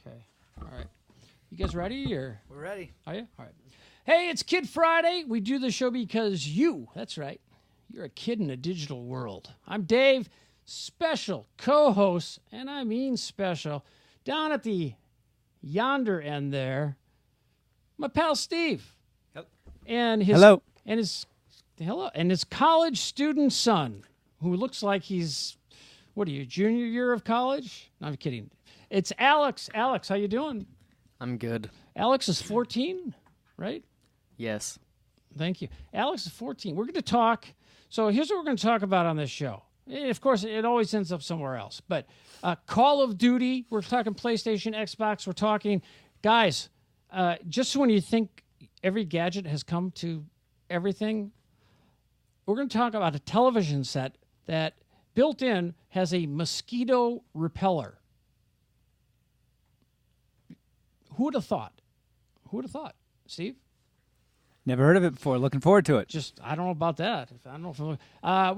Okay. All right. You guys ready? Or We're ready. are you? All right. Hey, it's Kid Friday. We do the show because that's right, you're a kid in a digital world. I'm Dave, special co-host, and I mean special, down at the yonder end there, my pal Steve. Yep. And his Hello. And his college student son, who looks like he's, what are you, junior year of college? No, I'm kidding. It's Alex. Alex, how you doing? I'm good. Alex is 14, right? Yes. Thank you. Alex is 14. We're going to talk. So here's what we're going to talk about on this show. Of course, it always ends up somewhere else. But Call of Duty, we're talking PlayStation, Xbox. We're talking, guys, just when you think every gadget has come to everything, we're going to talk about a television set that built in has a mosquito repeller. Who would have thought? Who would have thought? Steve? Never heard of it before. Looking forward to it. Just, I don't know about that. I don't know if we're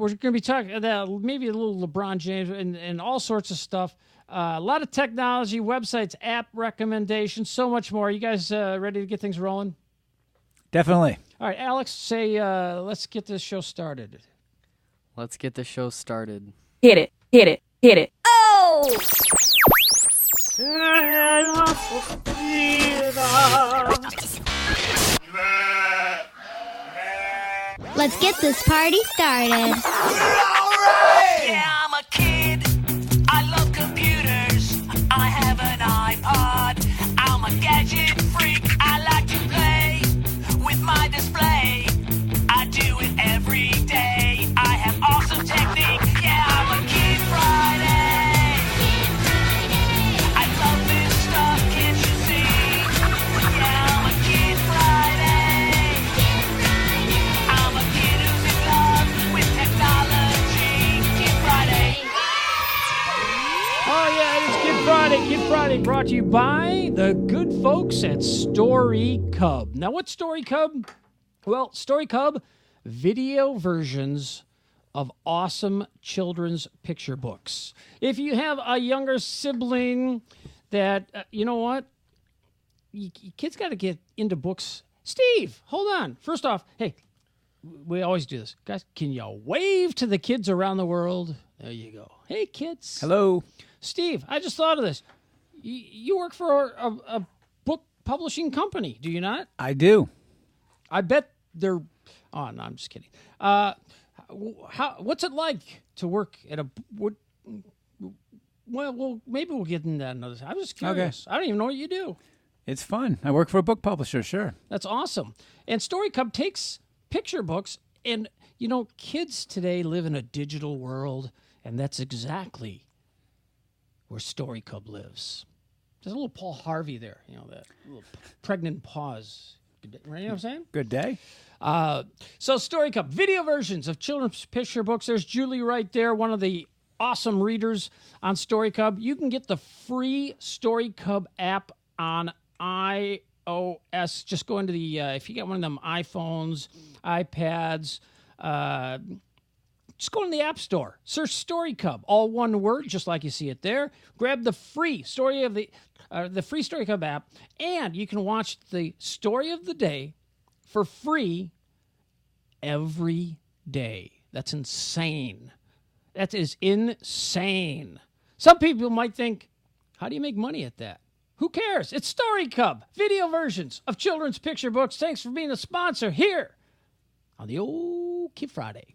going to be talking about maybe a little LeBron James and all sorts of stuff. A lot of technology, websites, app recommendations, so much more. You guys ready to get things rolling? Definitely. All right, Alex, say, let's get this show started. Let's get the show started. Hit it, hit it, hit it. Oh! Let's get this party started. Yeah, I'm a kid. I love computers. I have an iPod. I'm a gadget freak. I like to play with my display. I do it every day. I have awesome technique. Yeah, I'm a Kid Friday. I love this stuff, can't you see? Yeah, I'm a Kid Friday. I'm a kid who's in love with technology. Kid Friday. Oh, yeah, it's Kid Friday. Kid Friday brought to you by the good folks at Story Cub. Now, what's Story Cub? Well, Story Cub, video versions of awesome children's picture books. If you have a younger sibling that, you know what? Kids got to get into books. Steve, hold on. First off, hey, we always do this. Guys, can you wave to the kids around the world? There you go. Hey, kids. Hello. Steve, I just thought of this. You work for a book publishing company, do you not? I do. I bet they're... Oh, no, I'm just kidding. What's it like to work at a... Well, maybe we'll get into that another time. I'm just curious. I don't even know what you do. It's fun. I work for a book publisher, sure. That's awesome. And Story Cub takes picture books, and, you know, kids today live in a digital world, and that's exactly where Story Cub lives. There's a little Paul Harvey there, you know, that little pregnant pause. You know what I'm saying? Good day. So Story Cub, video versions of children's picture books. There's Julie right there, one of the awesome readers on Story Cub. You can get the free Story Cub app on iOS. Just go into the, if you got one of them iPhones, iPads, just go in the App Store. Search Story Cub, all one word, just like you see it there. Grab the free free Story Cub app, and you can watch the story of the day for free every day. That's insane. That is insane. Some people might think, how do you make money at that? Who cares? It's Story Cub, video versions of children's picture books. Thanks for being a sponsor here on the old Kid Friday.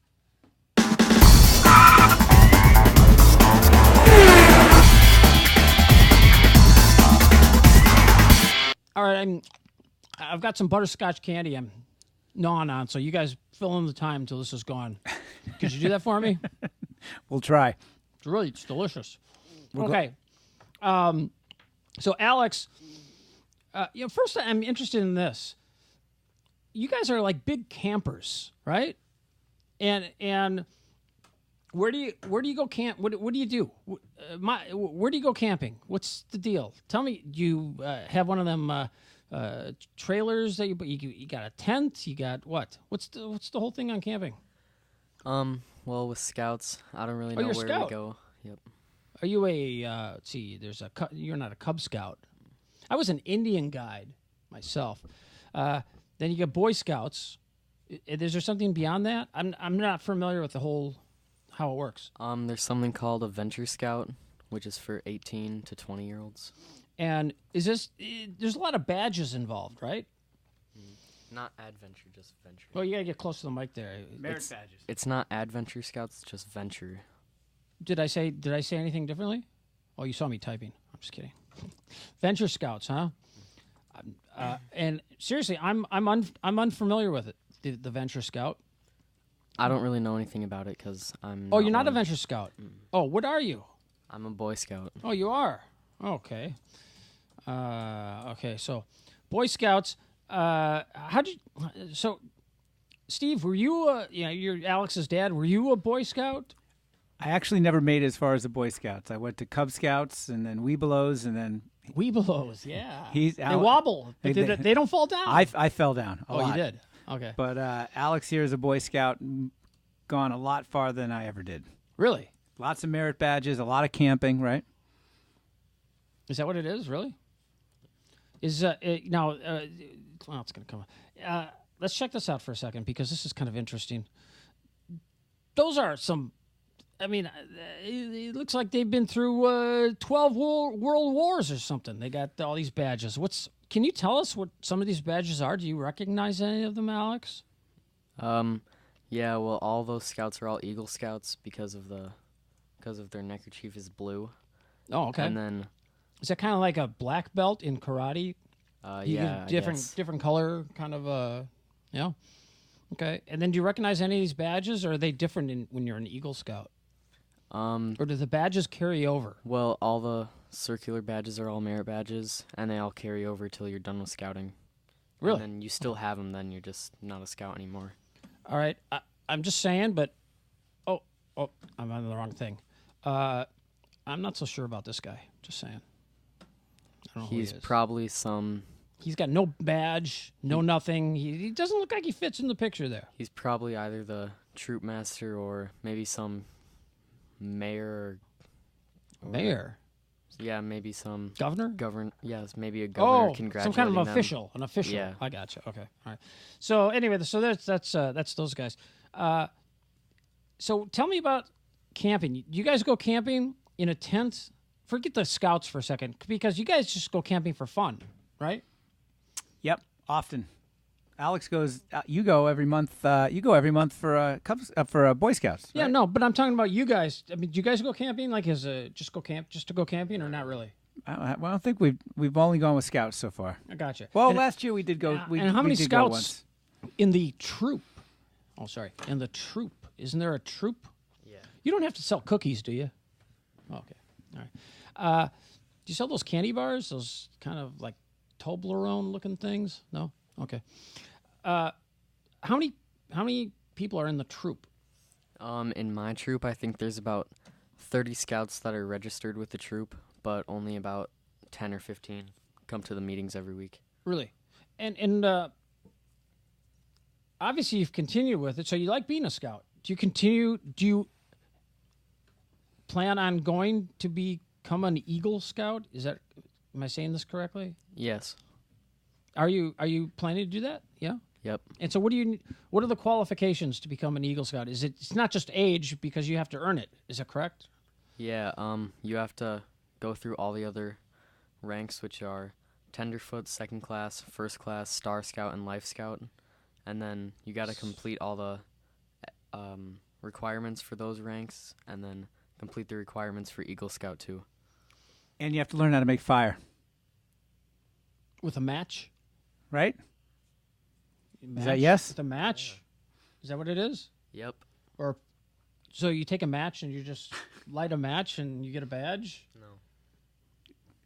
All right, I've got some butterscotch candy I'm gnawing on, so you guys fill in the time until this is gone. Could you do that for me? We'll try. It's delicious. Okay. So, Alex, first I'm interested in this. You guys are like big campers, right? And where do you go camp? What do you do? Where do you go camping? What's the deal? Tell me. Do you have one of them trailers that you got a tent? You got what? What's the whole thing on camping? Well, with scouts, I don't really know you're a where scout. we go. Yep. Are you a? Let's see. You're not a Cub Scout. I was an Indian guide myself. Then you get Boy Scouts. Is there something beyond that? I'm not familiar with the whole how it works. There's something called a Venture Scout, which is for 18 to 20-year-olds. And is this? There's a lot of badges involved, right? Not Adventure, just Venture. Well, you gotta get close to the mic there. Merit badges. It's not Adventure Scouts, it's just Venture. Did I say anything differently? Oh, you saw me typing. I'm just kidding. Venture Scouts, huh? And seriously, I'm unfamiliar with it. The Venture Scout. I don't really know anything about it because I'm. Oh, you're not a one. Venture Scout. Oh, what are you? I'm a Boy Scout. Oh, you are. Okay. Okay. So, Boy Scouts. How did? So, Steve, were you? You're Alex's dad. Were you a Boy Scout? I actually never made it as far as the Boy Scouts. I went to Cub Scouts and then Webelos and then Webelos, yeah. They wobble. But they don't fall down. I fell down a lot. you did. Okay. But Alex here is a Boy Scout, gone a lot farther than I ever did. Really? Lots of merit badges, a lot of camping, right? Is that what it is? Really? Is now? Well, it's going to come. Let's check this out for a second because this is kind of interesting. Those are some. I mean, it looks like they've been through 12 world wars or something. They got all these badges. Can you tell us what some of these badges are? Do you recognize any of them, Alex? Yeah. Well, all those scouts are all Eagle Scouts because of their neckerchief is blue. Oh, okay. And then, Is that kind of like a black belt in karate? You yeah, get I guess. different color, kind of. Yeah. Okay. And then, do you recognize any of these badges, or are they different when you're an Eagle Scout? Or do the badges carry over? Well, all the circular badges are all merit badges, and they all carry over till you're done with scouting. Really? And then you still have them. Then you're just not a scout anymore. All right. I'm just saying, but oh, I'm on the wrong thing. I'm not so sure about this guy. Just saying. I don't know He's who he is. probably some. He's got no badge, no nothing. He doesn't look like he fits in the picture there. He's probably either the troop master or maybe some mayor. Mayor, Yeah, maybe some governor. Yes, maybe a governor Oh, congratulating some kind of them. official, an official. Yeah. I gotcha. Okay, all right. So anyway, so that's those guys. So tell me about camping. You guys go camping in a tent? Forget the scouts for a second, because you guys just go camping for fun, right? Yep, often. Alex goes. You go every month. You go every month for for Boy Scouts. Yeah, right? no, but I'm talking about you guys. I mean, do you guys go camping like just to go camping, or not really? I think we've only gone with Scouts so far. I gotcha. Well, And- last year we did go. and how many we did go scouts once. in the troop? Oh, sorry, in the troop. Isn't there a troop? Yeah. You don't have to sell cookies, do you? Oh, okay, all right. Do you sell those candy bars? Those kind of like Toblerone looking things? No. Okay. How many people are in the troop? In my troop, I think there's about 30 scouts that are registered with the troop, but only about 10 or 15 come to the meetings every week. Really? And obviously you've continued with it, so you like being a scout. Do you plan on going to become an Eagle Scout? Am I saying this correctly? Yes. Are you planning to do that? Yeah. Yep. And so what are the qualifications to become an Eagle Scout? It's not just age, because you have to earn it. Is that correct? Yeah, you have to go through all the other ranks, which are Tenderfoot, Second Class, First Class, Star Scout, and Life Scout. And then you got to complete all the requirements for those ranks, and then complete the requirements for Eagle Scout too. And you have to learn how to make fire, With a match? right? Match? that yes? With a match? Is that what it is? Yep. Or so you take a match and you just light a match and you get a badge?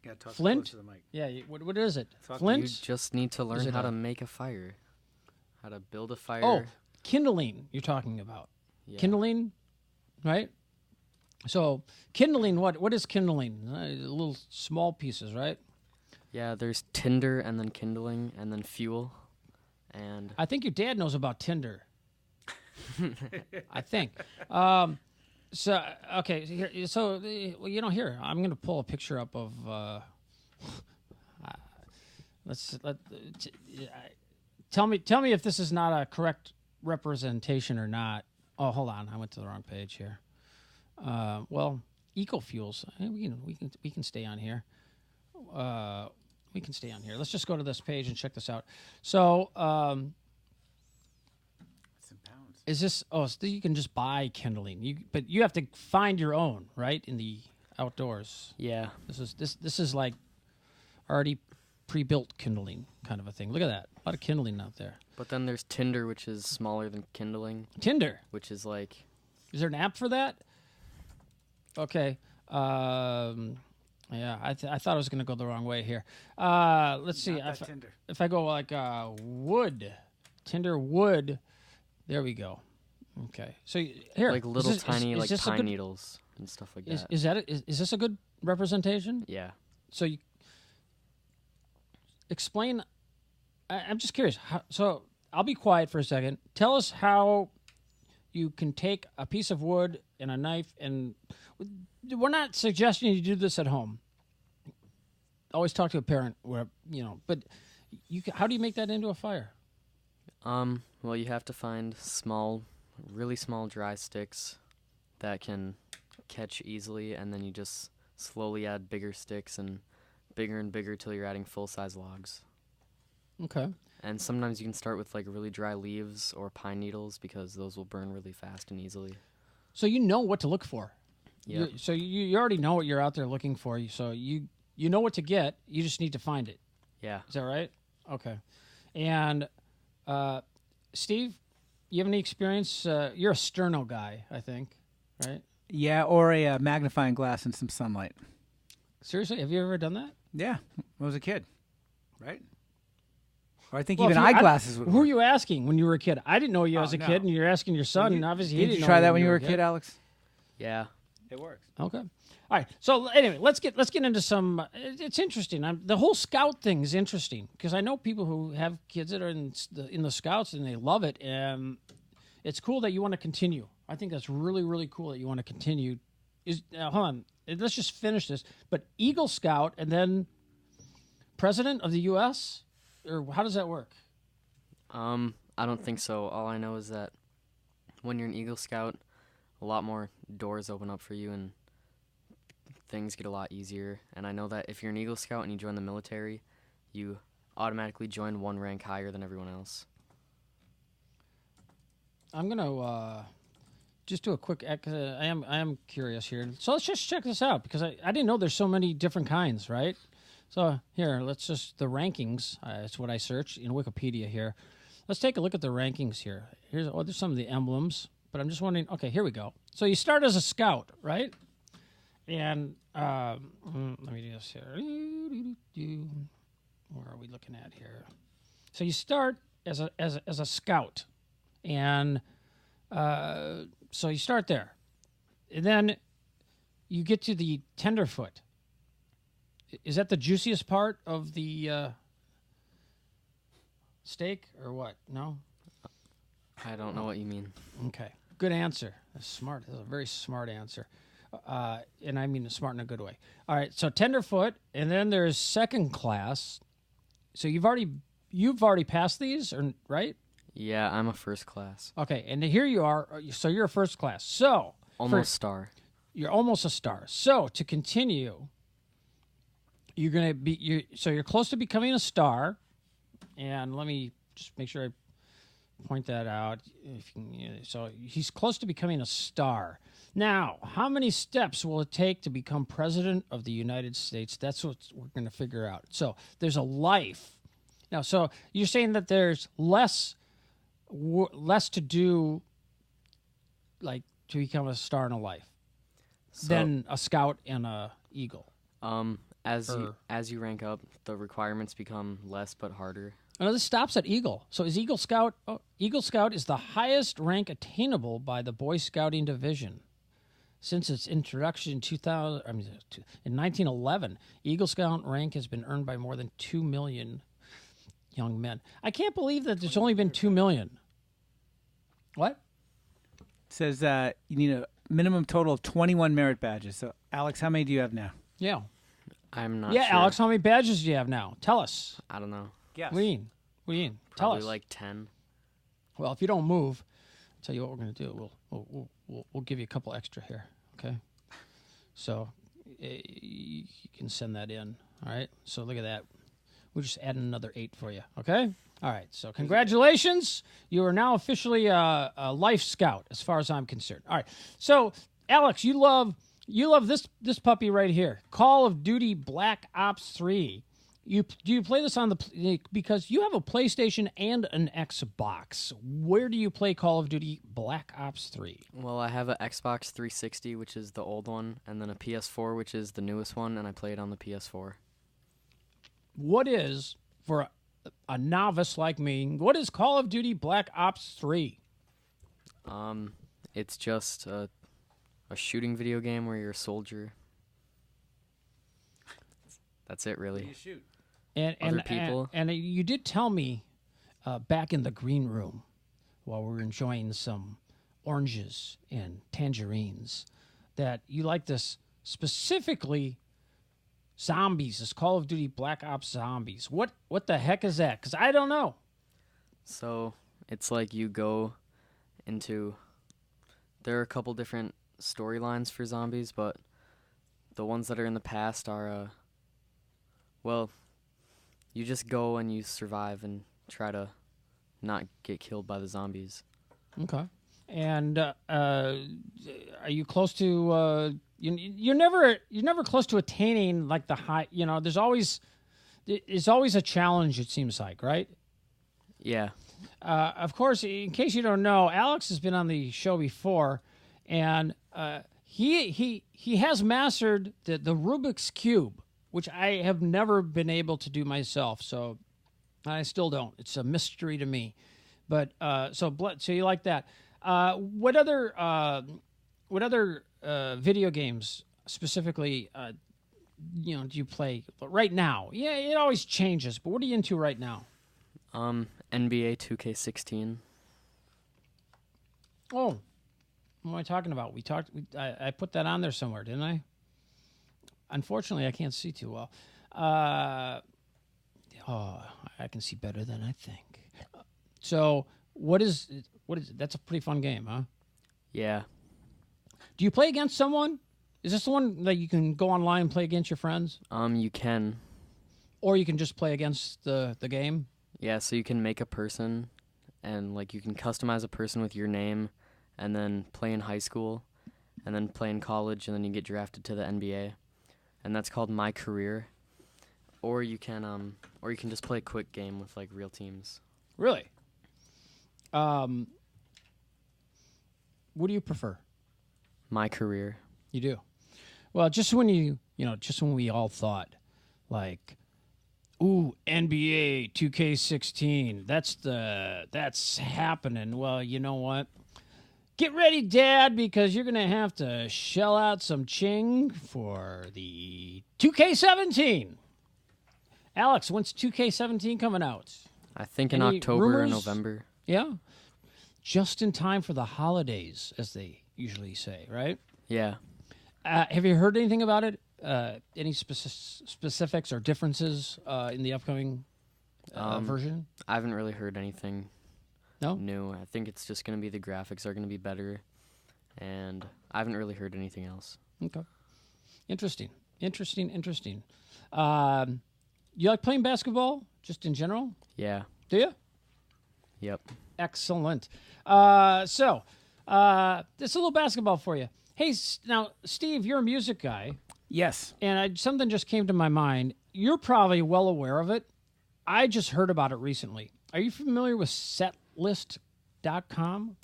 Gotta talk Flint? close to the mic. Yeah. What is it? Fuck, Flint? You just need to learn it how a- to make a fire, how to build a fire. Oh, kindling. You're talking about Yeah. kindling, right? So kindling. What is kindling? Little small pieces, right? Yeah, there's tinder and then kindling and then fuel. And I think your dad knows about Tinder. I think. So okay. Here, so here I'm going to pull a picture up of. Tell me if this is not a correct representation or not. Oh, hold on, I went to the wrong page here. Well, ecofuels. We can stay on here. We can stay on here. Let's just go to this page and check this out. So, is this? Oh, so you can just buy kindling. But you have to find your own, right? In the outdoors. Yeah. This is like already pre-built kindling kind of a thing. Look at that. A lot of kindling out there. But then there's Tinder, which is smaller than kindling, Tinder. which is like Is there an app for that? Okay. Yeah, I thought I was going to go the wrong way here. Let's see. Tinder. If I go like wood, Tinder wood, there we go. Okay. So here, like little tiny like this a pine good- needles and stuff like that. Is this a good representation? Yeah. So you explain. I'm just curious. So I'll be quiet for a second. Tell us how you can take a piece of wood and a knife, and we're not suggesting you do this at home. Always talk to a parent, where But how do you make that into a fire? Well, you have to find really small dry sticks that can catch easily, and then you just slowly add bigger sticks and bigger till you're adding full-size logs. Okay. And sometimes you can start with like really dry leaves or pine needles because those will burn really fast and easily. So you know what to look for. Yeah. So you already know what you're out there looking for. So you know what to get. You just need to find it. Yeah. Is that right? Okay. And Steve, you have any experience? You're a sterno guy, I think, right? Yeah, or a magnifying glass and some sunlight. Seriously, have you ever done that? Yeah, when I was a kid, right? Or I think Well, even if you- eyeglasses would Who were work. you asking when you were a kid? I didn't know you as a no. kid, and you're asking your son, and obviously he Did didn't you know try that when you were a kid, Alex? Yeah. It works. Okay. All right. So anyway, let's get into some. It's interesting. The whole scout thing is interesting because I know people who have kids that are in the scouts and they love it, and it's cool that you want to continue. I think that's really really cool that you want to continue. Hold on. Let's just finish this. But Eagle Scout and then President of the U.S. or how does that work? I don't think so. All I know is that when you're an Eagle Scout, a lot more doors open up for you and things get a lot easier. And I know that if you're an Eagle Scout and you join the military, you automatically join one rank higher than everyone else. I'm gonna just do a quick. I am curious here. So let's just check this out because I didn't know there's so many different kinds, right? So here, let's just the rankings. That's what I searched in Wikipedia here. Let's take a look at the rankings here. There's some of the emblems, but I'm just wondering. Okay, here we go. So you start as a scout, right? And let me do this here. Where are we looking at here? So you start as a scout, and so you start there, and then you get to the tenderfoot. Is that the juiciest part of the steak, or what? No. I don't know what you mean. Okay. Good answer. That's smart. That's a very smart answer. And I mean smart in a good way. All right. So tenderfoot, and then there's second class. So you've already passed these, or right? Yeah, I'm a first class. Okay. And here you are. So you're a first class. So Almost star. you're almost a star. So to continue, you're gonna be so you're close to becoming a star. And let me just make sure I point that out. So he's close to becoming a star. Now, how many steps will it take to become president of the United States? That's what we're going to figure out. So there's a life. Now, so you're saying that there's less to do, like to become a star in a life, than a scout and a eagle. As you rank up, the requirements become less but harder. Oh, this stops at Eagle. So is Eagle Scout? Oh, Eagle Scout is the highest rank attainable by the Boy Scouting Division. Since its introduction in 1911, Eagle Scout rank has been earned by more than 2 million young men. I can't believe that there's only been 2 million. What? It says you need a minimum total of 21 merit badges. So, Alex, how many do you have now? Yeah. I'm not Yeah, sure. Alex, how many badges do you have now? Tell us. I don't know. Yes. Lean. Tell Probably us. like 10. Well, if you don't move, I'll tell you what we're going to do. We'll give you a couple extra here, okay? So you can send that in, all right? So look at that. We're just adding another 8 for you, okay? All right, so congratulations. You are now officially a Life Scout as far as I'm concerned. All right, so Alex, you love this puppy right here, Call of Duty Black Ops 3. Do you play this on because you have a PlayStation and an Xbox? Where do you play Call of Duty Black Ops 3? Well, I have an Xbox 360, which is the old one, and then a PS4, which is the newest one, and I play it on the PS4. What is, for a novice like me, what is Call of Duty Black Ops 3? It's just a shooting video game where you're a soldier. That's it, really. shoot? And Other people. And you did tell me back in the green room while we were enjoying some oranges and tangerines that you like this specifically zombies. This Call of Duty Black Ops Zombies. What the heck is that? Because I don't know. So it's like you go into. There are a couple different storylines for zombies, but the ones that are in the past are, well, you just go and you survive and try to not get killed by the zombies. Okay. And are you close to? You're never close to attaining like the high. You know, there's always a challenge. It seems like, right? Yeah. Of course, in case you don't know, Alex has been on the show before, and he has mastered the Rubik's Cube, which I have never been able to do myself. So I still don't. It's a mystery to me. But so you like that? What other video games specifically? Do you play right now? Yeah, it always changes. But what are you into right now? NBA 2K16. Oh, what am I talking about? I put that on there somewhere, didn't I? Unfortunately, I can't see too well. I can see better than I think. So, what is that's a pretty fun game, huh? Yeah. Do you play against someone? Is this the one that you can go online and play against your friends? You can. Or you can just play against the game? Yeah, so you can make a person, and like you can customize a person with your name, and then play in high school, and then play in college, and then you get drafted to the NBA, and that's called My Career. Or you can just play a quick game with like real teams. Really? What do you prefer? My Career. You do. Well, just when we all thought, like, ooh, NBA 2K16, that's happening. Well, you know what? Get ready, Dad, because you're gonna have to shell out some ching for the 2K17. Alex, when's 2K17 coming out? I think in Any October or rumors? November. Yeah, just in time for the holidays, as they usually say, right? Yeah. Have you heard anything about it? Any specifics or differences in the upcoming version? I haven't really heard anything No? new. I think it's just going to be the graphics are going to be better, and I haven't really heard anything else. Okay. Interesting. You like playing basketball, just in general? Yeah. Do you? Yep. Excellent. Just a little basketball for you. Hey, now, Steve, you're a music guy, Yes. and something just came to my mind. You're probably well aware of it. I just heard about it recently. Are you familiar with setlist.com?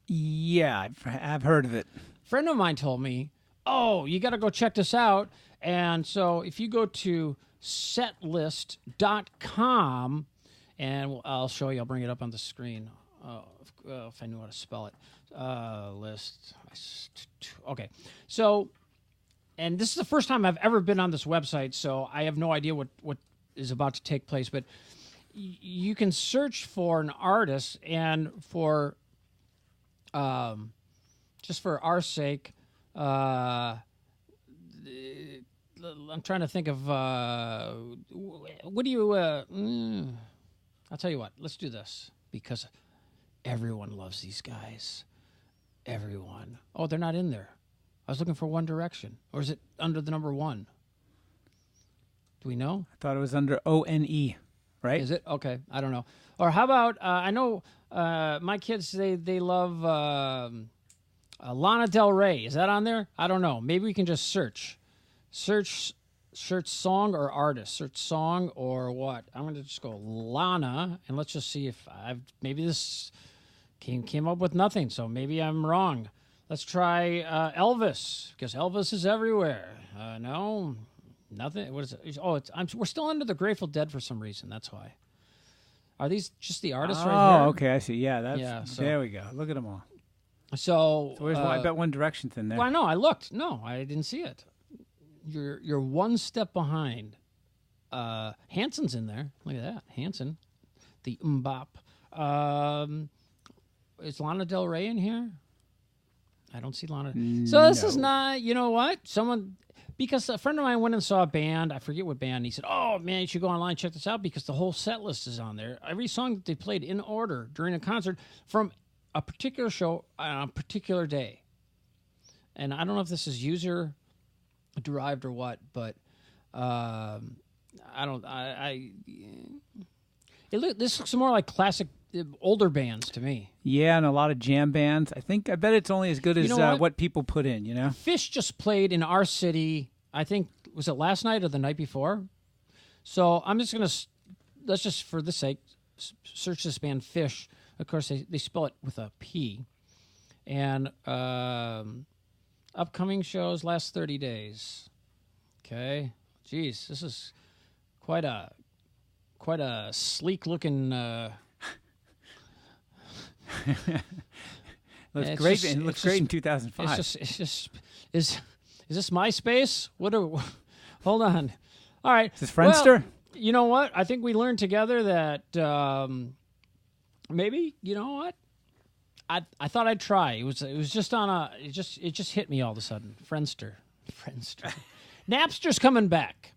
Yeah, I've heard of it. A friend of mine told me, oh, you got to go check this out. And so if you go to setlist.com, and I'll show you, I'll bring it up on the screen if I knew how to spell it. List. Okay. So, and this is the first time I've ever been on this website, so I have no idea what is about to take place, but you can search for an artist, and for just for our sake, I'm trying to think of what do you. I'll tell you what. Let's do this because everyone loves these guys. Everyone. Oh, they're not in there. I was looking for One Direction, or is it under the number 1? Do we know? I thought it was under ONE, right? Is it? Okay, I don't know. Or how about I know my kids they love Lana Del Rey. Is that on there? I don't know. Maybe we can just search song or artist. Search song or what? I'm going to just go Lana, and let's just see if maybe this came up with nothing. So maybe I'm wrong. Let's try Elvis because Elvis is everywhere. No. Nothing. What is it? Oh, we're still under the Grateful Dead for some reason. That's why. Are these just the artists right here? Oh, okay. I see. Yeah, there we go. Look at them all. So where's I bet One Direction's in there. Well, no, I looked. No, I didn't see it. You're one step behind. Hanson's in there. Look at that, Hanson, the Mbop. Is Lana Del Rey in here? I don't see Lana. So this is not. You know what? Because a friend of mine went and saw a band. I forget what band. He said, "Oh man, you should go online and check this out because the whole set list is on there. Every song that they played in order during a concert from a particular show on a particular day." And I don't know if this is user derived or what, but I don't. This looks more like classic older bands to me. Yeah, and a lot of jam bands. I bet it's only as good as what people put in, you know? Fish just played in our city, I think, was it last night or the night before? So I'm just going to, let's just, for the sake, search this band Fish. Of course, they spell it with a P. And upcoming shows last 30 days. Okay. Jeez, this is quite a sleek-looking... Looks great. It looks great in 2005. Is this MySpace? Hold on. All right. Is this Friendster? Well, you know what? I think we learned together that maybe, you know what? I thought I'd try. It was just on it just hit me all of a sudden. Friendster. Napster's coming back.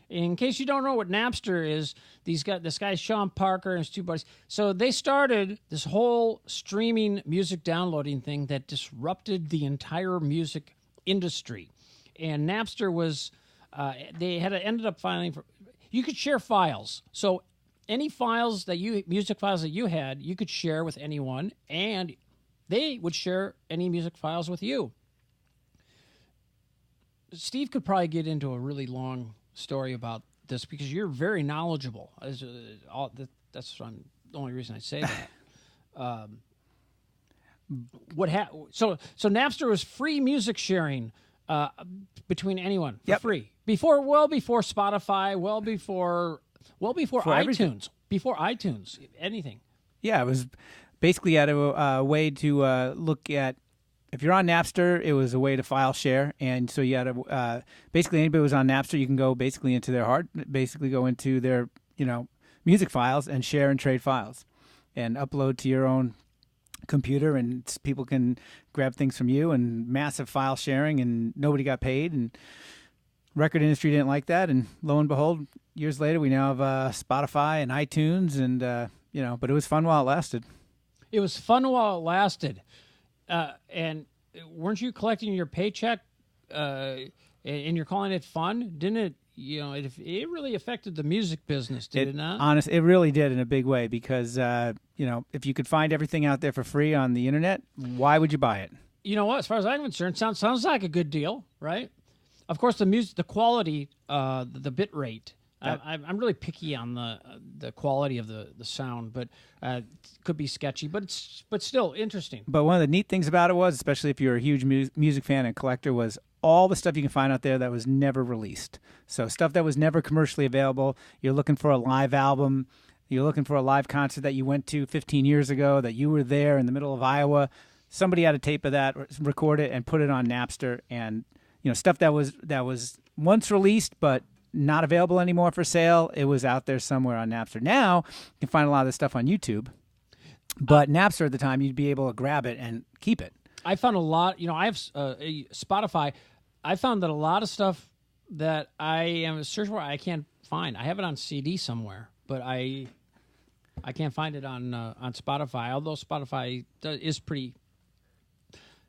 In case you don't know what Napster is, this guy Sean Parker and his two buddies. So they started this whole streaming music downloading thing that disrupted the entire music industry. And Napster was ended up filing for. You could share files. So any music files that you had, you could share with anyone, and they would share any music files with you. Steve could probably get into a really long story about this because you're very knowledgeable. That's the only reason I say that. So Napster was free music sharing between anyone for free before Spotify, before iTunes, everything. Before iTunes, anything. Yeah, it was basically a way to look at. If you're on Napster, it was a way to file share, and so you had to basically anybody who was on Napster, you can go basically into their music files and share and trade files, and upload to your own computer, and people can grab things from you, and massive file sharing, and nobody got paid, and record industry didn't like that, and lo and behold, years later, we now have Spotify and iTunes, and but it was fun while it lasted. It was fun while it lasted. And weren't you collecting your paycheck, and you're calling it fun? Didn't it? It really affected the music business, did it not? Honestly, it really did in a big way because if you could find everything out there for free on the internet, why would you buy it? You know what? As far as I'm concerned, sounds like a good deal, right? Of course, the music, the quality, the bit rate. I'm really picky on the quality of the sound, but it could be sketchy, but still interesting. But one of the neat things about it was, especially if you're a huge music fan and collector, was all the stuff you can find out there that was never released. So stuff that was never commercially available. You're looking for a live album. You're looking for a live concert that you went to 15 years ago, that you were there in the middle of Iowa. Somebody had a tape of that, record it, and put it on Napster. And stuff that was once released, but not available anymore for sale. It was out there somewhere on Napster. Now you can find a lot of this stuff on YouTube, but Napster at the time you'd be able to grab it and keep it. I found a lot. I have Spotify. I found that a lot of stuff that I am searching for. I can't find. I have it on CD somewhere, but I can't find it on Spotify. Although Spotify is pretty.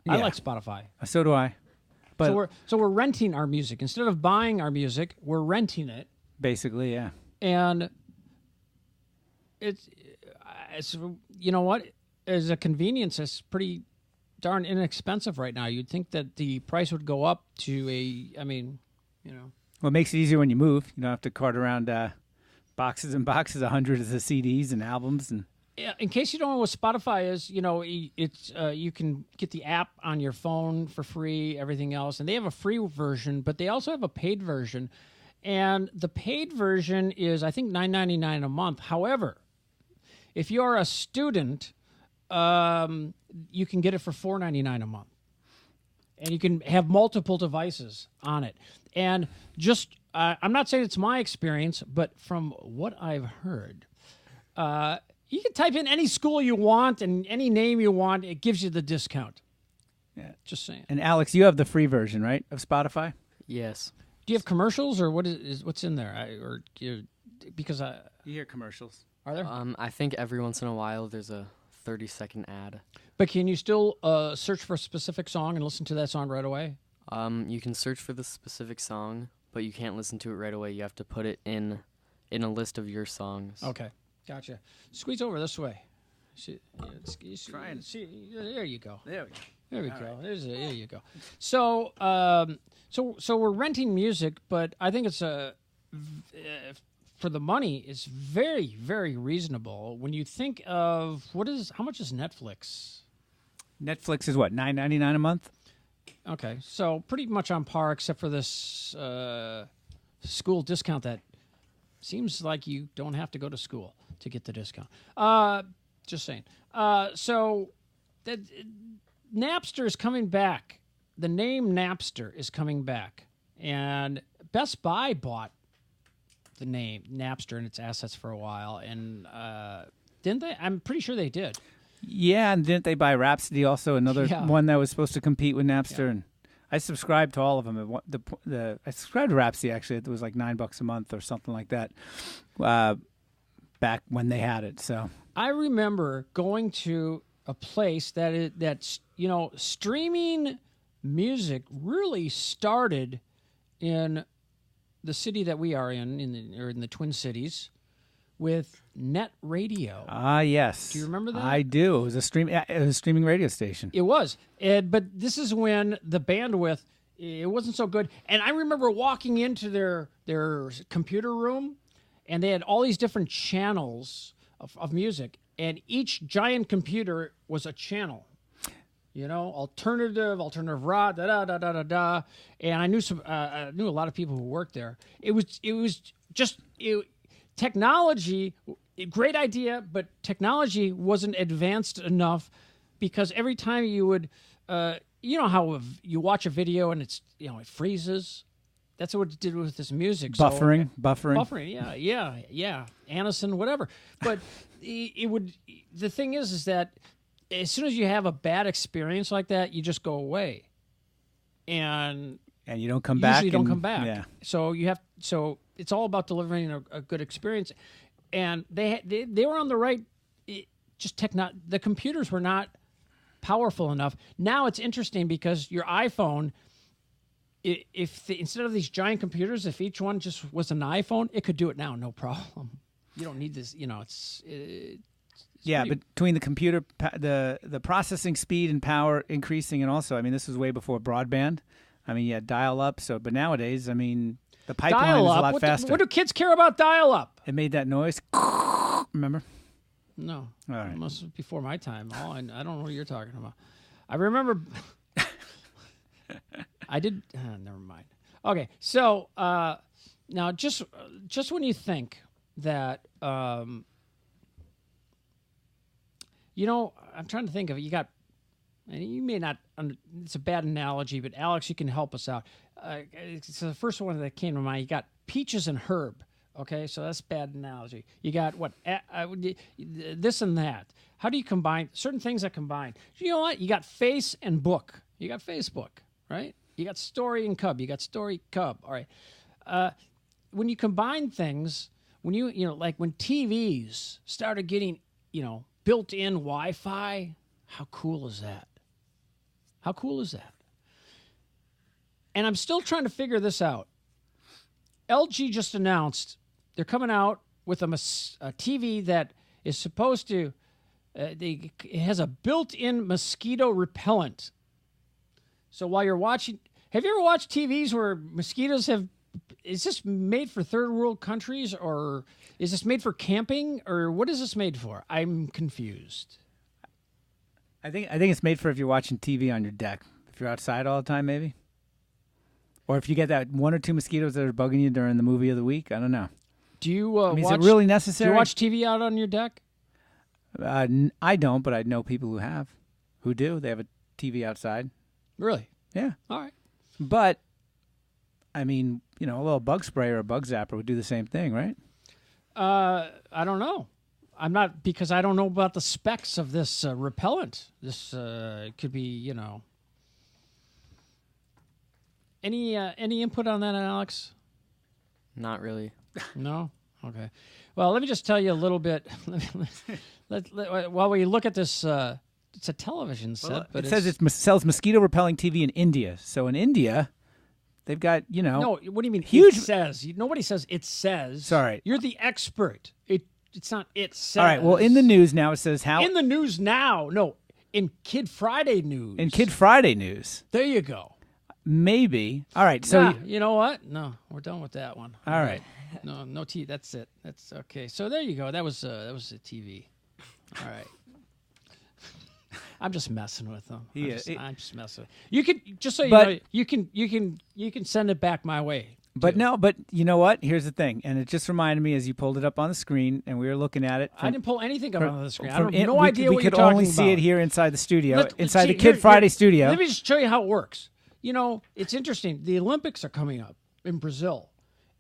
I Yeah. like Spotify. So do I. But So we're renting our music instead of buying our music. We're renting it, basically, yeah. and it's you know what? As a convenience, it's pretty darn inexpensive right now. You'd think that the price would go up to Well, it makes it easier when you move. You don't have to cart around boxes and boxes, hundreds of CDs and albums. And Yeah, in case you don't know what Spotify is, it's you can get the app on your phone for free, everything else, and they have a free version, but they also have a paid version, and the paid version is I think $9.99 a month. However, if you are a student, you can get it for $4.99 a month, and you can have multiple devices on it. And just I'm not saying it's my experience, but from what I've heard. You can type in any school you want and any name you want. It gives you the discount. Yeah. Just saying. And Alex, you have the free version, right, of Spotify? Yes. Do you have commercials or what's in there? You hear commercials. are there? I think every once in a while there's a 30-second ad. But can you still search for a specific song and listen to that song right away? You can search for the specific song, but you can't listen to it right away. You have to put it in a list of your songs. Okay, gotcha. Squeeze over this way. Try and- There you go. There we go. There we go. There you go. So, so we're renting music, but I think it's for the money, it's very, very reasonable. When you think of how much is Netflix? Netflix is what, $9.99 a month? Okay, so pretty much on par, except for this school discount that seems like you don't have to go to school to get the discount. Just saying. So that Napster is coming back. The name Napster is coming back, and Best Buy bought the name Napster and its assets for a while, and didn't they? I'm pretty sure they did. Yeah, and didn't they buy Rhapsody also, another Yeah. one that was supposed to compete with Napster? And I subscribed to all of them. I subscribed to Rhapsody, actually. It was like $9 a month or something like that back when they had it. So I remember going to a place that's streaming music really started in the city that we are in the Twin Cities, with Net Radio. Yes. Do you remember that? I do. It was a streaming radio station. It was, but this is when the bandwidth it wasn't so good. And I remember walking into their computer room, and they had all these different channels of music, and each giant computer was a channel. Alternative rock, da da da da da da. And I knew a lot of people who worked there. It was just technology, great idea, but technology wasn't advanced enough, because every time you would, how you watch a video and it's it freezes. That's what it did with this music. Buffering. Yeah. Anison, whatever. But it would. The thing is that as soon as you have a bad experience like that, you just go away, and you don't come back. Usually, you don't come back. Yeah. So So it's all about delivering a good experience, and they were on the right. The computers were not powerful enough. Now it's interesting because your iPhone, instead of these giant computers, if each one just was an iPhone, it could do it now, no problem. You don't need this. But between the computer, the processing speed and power increasing, and also, this was way before broadband. You had dial-up. But nowadays, the pipeline is a lot faster. What do kids care about dial-up? It made that noise. Remember? No. All right. It must be before my time. I don't know what you're talking about. I remember. I did. Never mind. Okay, so now just when you think that, I'm trying to think of it. You got, and you may not. It's a bad analogy, but Alex, you can help us out. It's the first one that came to mind. You got peaches and herb. Okay, so that's a bad analogy. You got what? This and that. How do you combine certain things that combine? You know what? You got face and book. You got Facebook, right? You got Story and Cub. You got Story, Cub. All right. When you combine things, when like when TVs started getting, built-in Wi-Fi, how cool is that? How cool is that? And I'm still trying to figure this out. LG just announced they're coming out with a TV that is supposed to, it has a built-in mosquito repellent. So while you're watching, have you ever watched TVs where mosquitoes is this made for third world countries, or is this made for camping, or what is this made for? I'm confused. I think it's made for if you're watching TV on your deck. If you're outside all the time, maybe. Or if you get that one or two mosquitoes that are bugging you during the movie of the week, I don't know. Do you is it really necessary? Do you watch TV out on your deck? I don't, but I know people who do. They have a TV outside. Really? Yeah. All right. But, I mean, a little bug spray or a bug zapper would do the same thing, right? I don't know. I'm not, because I don't know about the specs of this repellent. This could be, Any input on that, Alex? Not really. No? Okay. Well, let me just tell you a little bit. While we look at this, it's a television set. But it says it sells mosquito-repelling TV in India. So in India, they've got, No, what do you mean huge... it says? Nobody says it says. Sorry. You're the expert. It's not it says. All right, well, in the news now it says how... In the news now. No, in Kid Friday news. In Kid Friday news. There you go. Maybe. All right, so... you know what? No, we're done with that one. All right. No T. That's it. That's okay. So there you go. That was a TV. All right. I'm just messing with them. I'm just messing. You can just so you know, you can send it back my way. But no, but you know what? Here's the thing, and it just reminded me as you pulled it up on the screen, and we were looking at it. I didn't pull anything up on the screen. I have no idea what you're talking about. We could only see it here inside the studio, inside the Kid Friday studio. Let me just show you how it works. It's interesting. The Olympics are coming up in Brazil,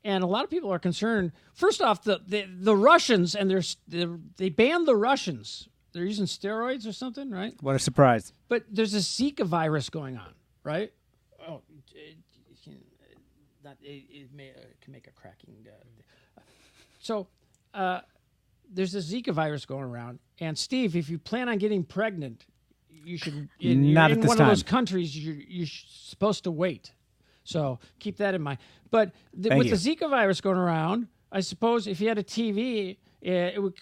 and a lot of people are concerned. First off, the Russians, and they banned the Russians. They're using steroids or something, right? What a surprise! But there's a Zika virus going on, right? Oh, it can make a cracking. So there's a Zika virus going around, and Steve, if you plan on getting pregnant, you should. Not at this time. time. Of those countries, you're supposed to wait. So keep that in mind. But the Zika virus going around, I suppose if you had a TV,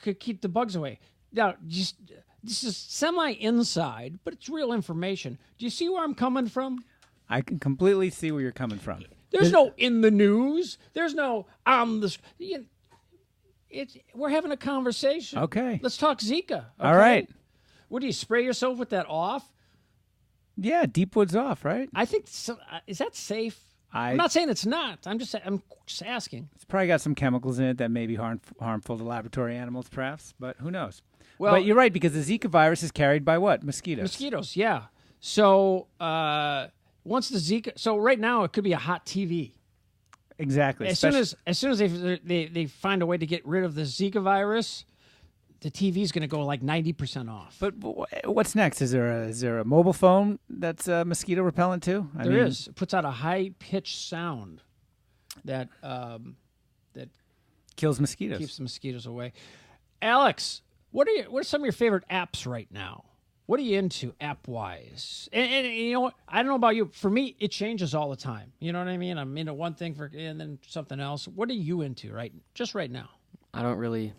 could keep the bugs away. Now, this is semi-inside, but it's real information. Do you see where I'm coming from? I can completely see where you're coming from. There's no in the news. There's no we're having a conversation. Okay. Let's talk Zika. Okay? All right. What do you spray yourself with that off? Yeah, Deep Woods off, right? I think is that safe? I'm not saying it's not. I'm just asking. It's probably got some chemicals in it that may be harmful to laboratory animals, perhaps, but who knows? Well, but you're right, because the Zika virus is carried by what? Mosquitoes. Mosquitoes, yeah. So once the Zika, so right now it could be a hot TV. Exactly. As soon as they find a way to get rid of the Zika virus, the TV is going to go like 90% off. But what's next? Is there a mobile phone that's mosquito repellent too? There is. It puts out a high pitched sound that kills mosquitoes. Keeps the mosquitoes away. Alex, what are some of your favorite apps right now? What are you into app-wise? And you know what? I don't know about you. For me, it changes all the time. You know what I mean? I'm into one thing and then something else. What are you into right now? I don't really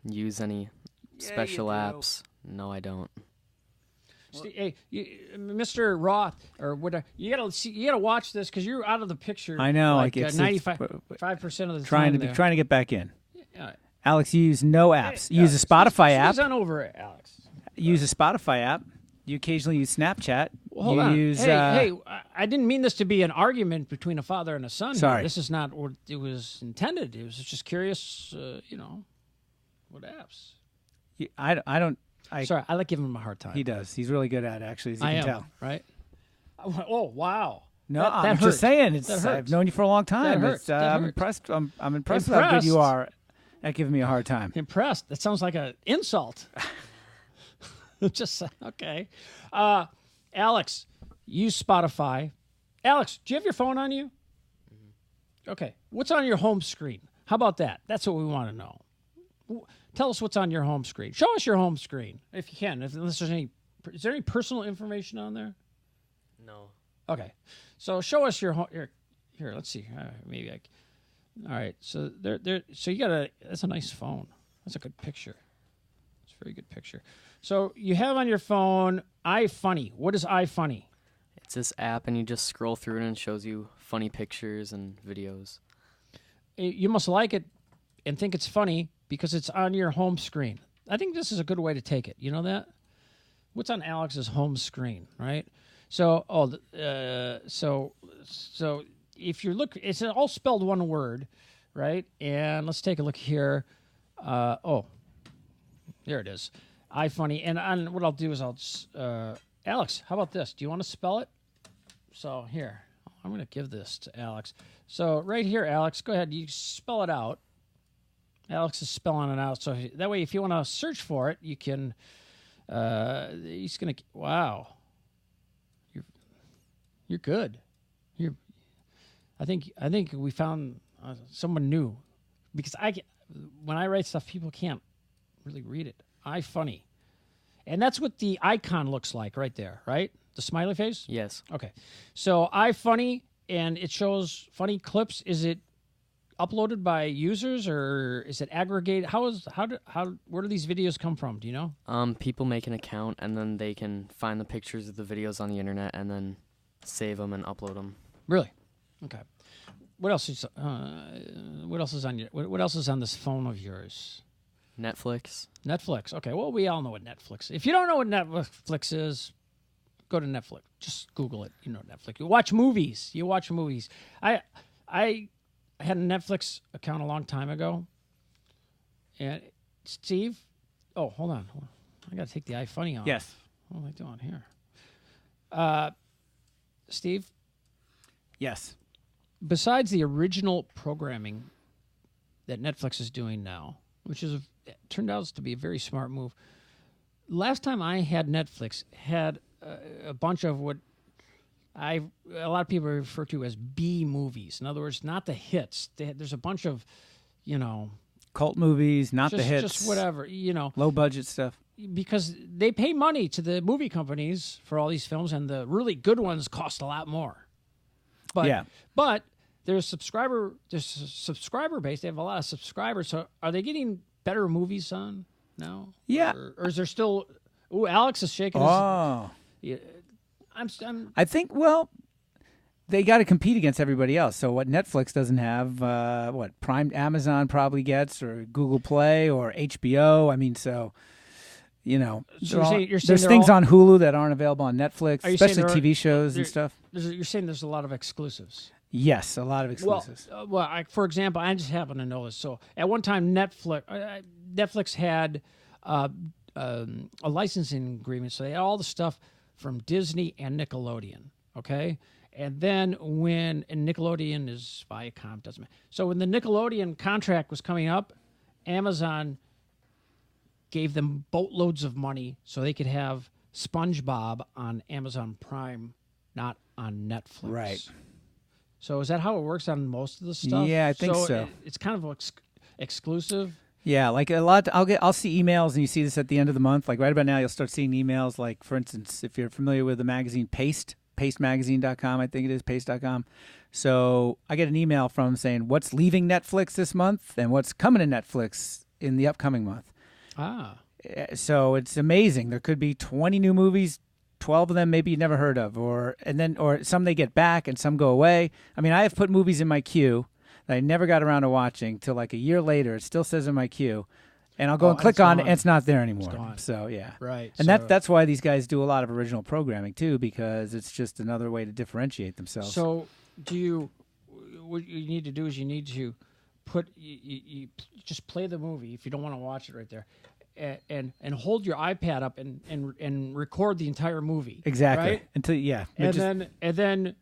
use any special apps. No, I don't. Hey, Mr. Roth, or whatever, you gotta watch this because you're out of the picture. I know, like 95% of the trying time. Trying to get back in. Yeah. Alex, you use no apps. You use a Spotify app. Squeeze on over it, Alex. You use a Spotify app. You occasionally use Snapchat. Well, hold on. Hey, I didn't mean this to be an argument between a father and a son. Sorry. Here. This is not what it was intended. It was just curious, what apps. I don't. Sorry, I like giving him a hard time. He does. He's really good at it, actually, as you can tell. Right? Oh, wow. No, I'm just saying. I've known you for a long time. That hurts. I'm impressed. I'm impressed with how good you are at giving me a hard time. Impressed? That sounds like an insult. Just okay. Alex, use Spotify. Alex, do you have your phone on you? Okay. What's on your home screen? How about that? That's what we want to know. Tell us what's on your home screen. Show us your home screen if you can. Unless there's any, is there any personal information on there? No. Okay. So show us your home. Here, let's see. Maybe I. All right. So there. So you got a. That's a nice phone. That's a good picture. It's a very good picture. So you have on your phone iFunny. What is iFunny? It's this app, and you just scroll through it, and it shows you funny pictures and videos. You must like it and think it's funny because it's on your home screen. I think this is a good way to take it. You know that? What's on Alex's home screen, right? So, so if you look, it's all spelled one word, right? And let's take a look here. There it is. iFunny. And what I'll do is I'll just, Alex, how about this? Do you want to spell it? So here, I'm going to give this to Alex. So right here, Alex, go ahead. You spell it out. Alex is spelling it out. So that way, if you want to search for it, you can, he's going to, wow. You're good. I think we found someone new because when I write stuff, people can't really read it. iFunny. And that's what the icon looks like right there, right? The smiley face? Yes. Okay. So iFunny, and it shows funny clips. Is it uploaded by users or is it aggregated? Where do these videos come from? Do you know? People make an account, and then they can find the pictures of the videos on the internet and then save them and upload them. Really? Okay. What else is on your? What else is on this phone of yours? Netflix. Netflix. Okay. Well, we all know what Netflix is. If you don't know what Netflix is, go to Netflix. Just Google it. You know Netflix. You watch movies. I had a Netflix account a long time ago. And Steve, hold on. I got to take the iFunny off. Yes. What am I doing here? Steve? Yes. Besides the original programming that Netflix is doing now, which turned out to be a very smart move. Last time I had Netflix, had a bunch of what a lot of people refer to as B movies. In other words, not the hits. There's a bunch of, Cult movies, not the hits. Just whatever, Low budget stuff. Because they pay money to the movie companies for all these films, and the really good ones cost a lot more. But there's subscriber base. They have a lot of subscribers. So are they getting better movies on now? Yeah. Or is there still? Ooh, Alex is shaking. I think. Well, they got to compete against everybody else. So what Netflix doesn't have, what Prime, Amazon probably gets, or Google Play, or HBO. I mean, so. You're saying there's things on Hulu that aren't available on Netflix, especially TV shows and stuff. You're saying there's a lot of exclusives. Yes, a lot of exclusives. For example, I just happen to know this. So at one time, Netflix had a licensing agreement, so they had all the stuff from Disney and Nickelodeon. Okay, and then and Nickelodeon is Viacom, doesn't matter. So when the Nickelodeon contract was coming up, Amazon gave them boatloads of money so they could have SpongeBob on Amazon Prime, not on Netflix. Right. So is that how it works on most of the stuff? Yeah, I think so. It's kind of exclusive. Yeah, like a lot. I'll see emails, and you see this at the end of the month. Like right about now, you'll start seeing emails. Like for instance, if you're familiar with the magazine Paste, pastemagazine.com, I think it is paste.com. So I get an email from them saying what's leaving Netflix this month and what's coming to Netflix in the upcoming month. So it's amazing. There could be 20 new movies, 12 of them maybe you never heard of, or some they get back and some go away. I mean, I have put movies in my queue that I never got around to watching till like a year later. It still says in my queue, and I'll go and click on it, and it's not there anymore. So yeah, right. And that's why these guys do a lot of original programming too, because it's just another way to differentiate themselves. So what you need to do is you need to you just play the movie if you don't want to watch it right there, and hold your iPad up and record the entire movie. Exactly. Right? And then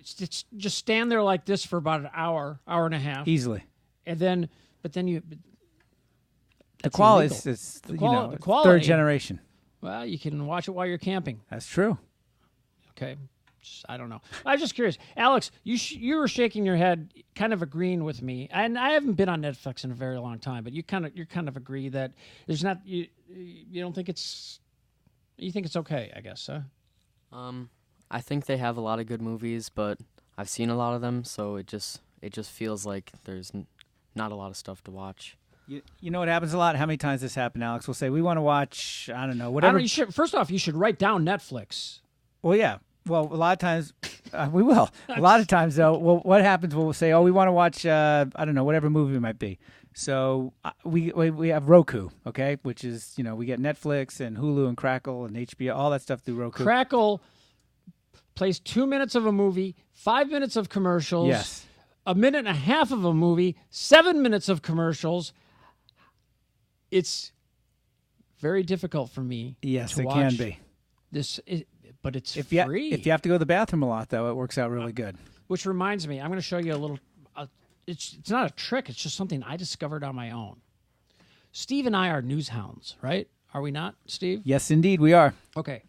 just stand there like this for about an hour and a half easily. But then the quality is the quality, third generation. Well, you can watch it while you're camping. That's true. Okay. I don't know. I was just curious, Alex. You were shaking your head, kind of agreeing with me, and I haven't been on Netflix in a very long time, but you kind of agree that there's not you don't think it's you think it's okay, I guess, huh? I think they have a lot of good movies, but I've seen a lot of them, so it just feels like there's not a lot of stuff to watch. You know what happens a lot? How many times this happened, Alex? We'll say, we want to watch, I don't know, whatever. First off, you should write down Netflix. Well, yeah. Well, a lot of times, we will. A lot of times, though, what happens, we'll say, we want to watch, I don't know, whatever movie it might be. So we have Roku, okay, which is, we get Netflix and Hulu and Crackle and HBO, all that stuff through Roku. Crackle plays 2 minutes of a movie, 5 minutes of commercials. Yes. A minute and a half of a movie, 7 minutes of commercials. It's very difficult for me. Yes, to it watch can be. But it's free. If you have to go to the bathroom a lot, though, it works out really good. Which reminds me, I'm going to show you a little. It's not a trick. It's just something I discovered on my own. Steve and I are news hounds, right? Are we not, Steve? Yes, indeed, we are. Okay.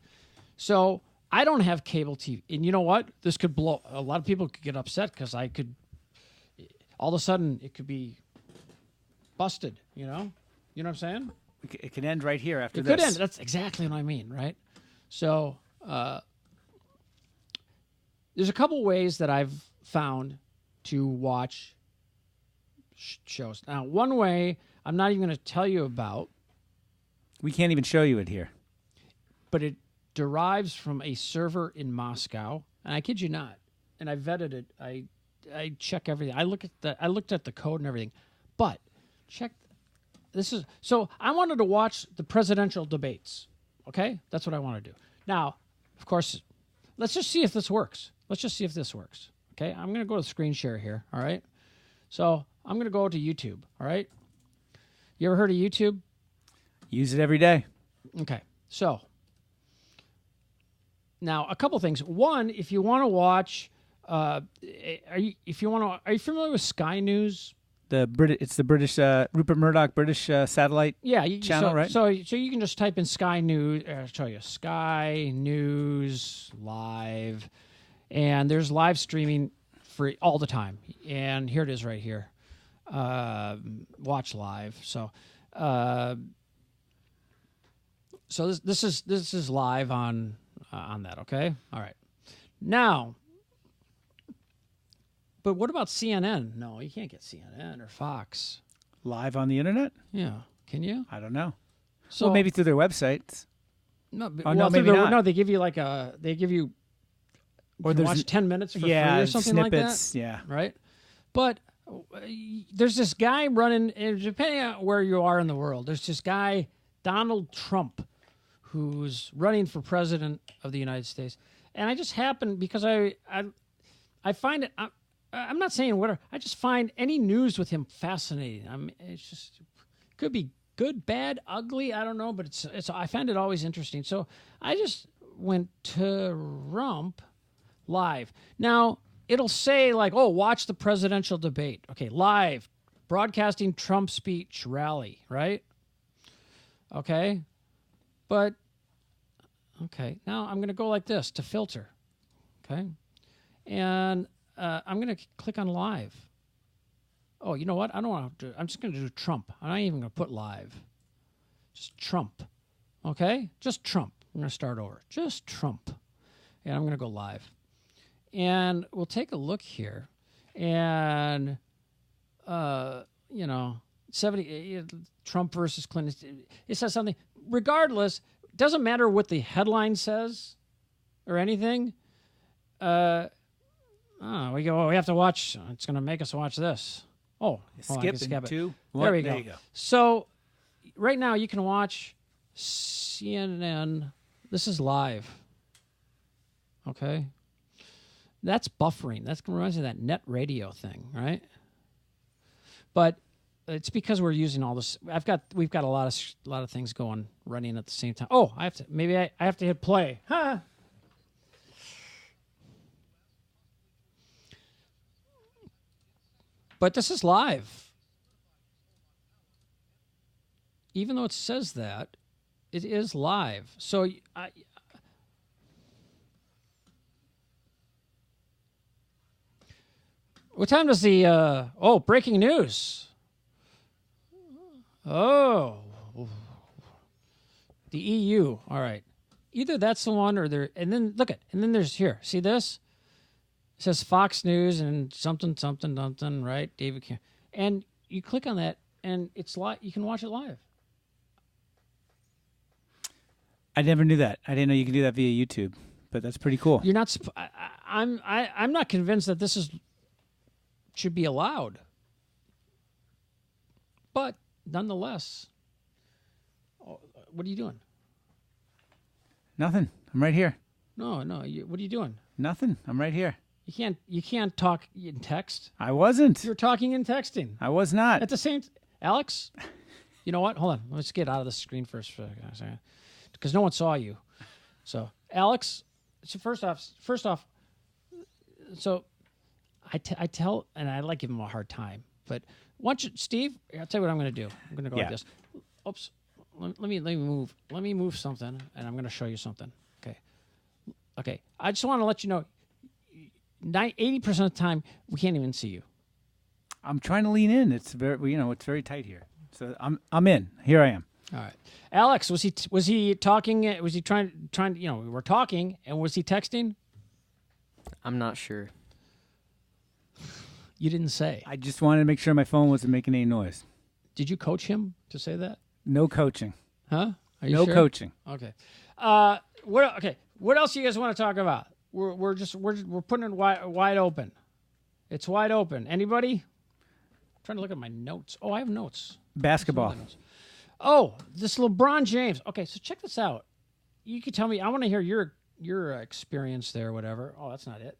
So I don't have cable TV. And you know what? This could blow. A lot of people could get upset because I could. All of a sudden, it could be busted, You know what I'm saying? It can end right here after this. It could end. That's exactly what I mean, right? So there's a couple ways that I've found to watch shows. Now, one way I'm not even going to tell you about. We can't even show you it here. But it derives from a server in Moscow, and I kid you not. And I vetted it. I check everything. I looked at the code and everything. But check. So I wanted to watch the presidential debates. Okay, that's what I want to do. Now, of course, let's just see if this works. Okay, I'm going to go to screen share here. All right. So I'm going to go to YouTube. All right. You ever heard of YouTube? Use it every day. Okay. So now a couple things. One, if you want to watch, are you familiar with Sky News? It's the British Rupert Murdoch British satellite channel, right? So you can just type in Sky News. I'll show you Sky News Live, and there's live streaming free all the time. And here it is right here. Watch live. So this is live on that. Okay, all right. Now. But what about CNN? No, you can't get CNN or Fox. Live on the internet? Yeah. Can you? I don't know. So maybe through their websites. No, maybe not. No, they give you you can watch 10 minutes for free or something snippets, like that. Yeah. Right? But there's this guy running, and depending on where you are in the world, there's this guy, Donald Trump, who's running for president of the United States. And I just happen, because I find it... I'm not saying whatever. I just find any news with him fascinating. I mean, it's just could be good, bad, ugly. I don't know, but it's. I find it always interesting. So I just went to Trump live. Now it'll say like, "Oh, watch the presidential debate." Okay, live broadcasting Trump speech rally. Right. Okay, but okay. Now I'm going to go like this to filter. Okay, and. I'm going to click on live. Oh, you know what? I don't want to do. I'm just going to do Trump. I'm not even going to put live. Just Trump. Okay? Just Trump. I'm going to start over. Just Trump. And I'm going to go live. And we'll take a look here. And, 70 Trump versus Clinton. It says something. Regardless, it doesn't matter what the headline says or anything. We have to watch. It's going to make us watch this. Skip it. 2, 1. There we There go. you go. So right now you can watch CNN. This is live. Okay. That's buffering. That reminds me of that net radio thing, right? But it's because we're using all this. We've got a lot of things running at the same time. Oh, I have to hit play. Huh. But this is live. Even though it says that, it is live. So What time does the breaking news? Oh, the EU. All right, either that's the one or there. And then look at, and then there's here. See this? It says Fox News and something, right? David Cameron. And you click on that, and it's live. You can watch it live. I never knew that. I didn't know you could do that via YouTube, but that's pretty cool. You're not. I'm not convinced that this should be allowed. But nonetheless, what are you doing? Nothing. I'm right here. No. What are you doing? Nothing. I'm right here. You can't talk in text. I wasn't. You're talking and texting I was not. at the same. Alex, you know what? Hold on. Let's get out of the screen first for a second, because no one saw you. So, Alex. So first off. So, I tell, and I like giving him a hard time, but once you, Steve, I'll tell you what I'm going to do. I'm going to go like this. Oops. Let me move. Let me move something, and I'm going to show you something. Okay. I just want to let you know. 80% of the time, we can't even see you. I'm trying to lean in. It's it's very tight here. So I'm in. Here I am. All right, Alex, was he talking? Was he trying? We were talking, and was he texting? I'm not sure. You didn't say. I just wanted to make sure my phone wasn't making any noise. Did you coach him to say that? No coaching. Huh? Are you No sure? coaching. Okay. What else do you guys want to talk about? We're putting it wide open. It's wide open. Anybody? I'm trying to look at my notes. Oh, I have notes. Basketball. Oh, this LeBron James. Okay, so check this out. You can tell me. I want to hear your experience there, or whatever. Oh, that's not it.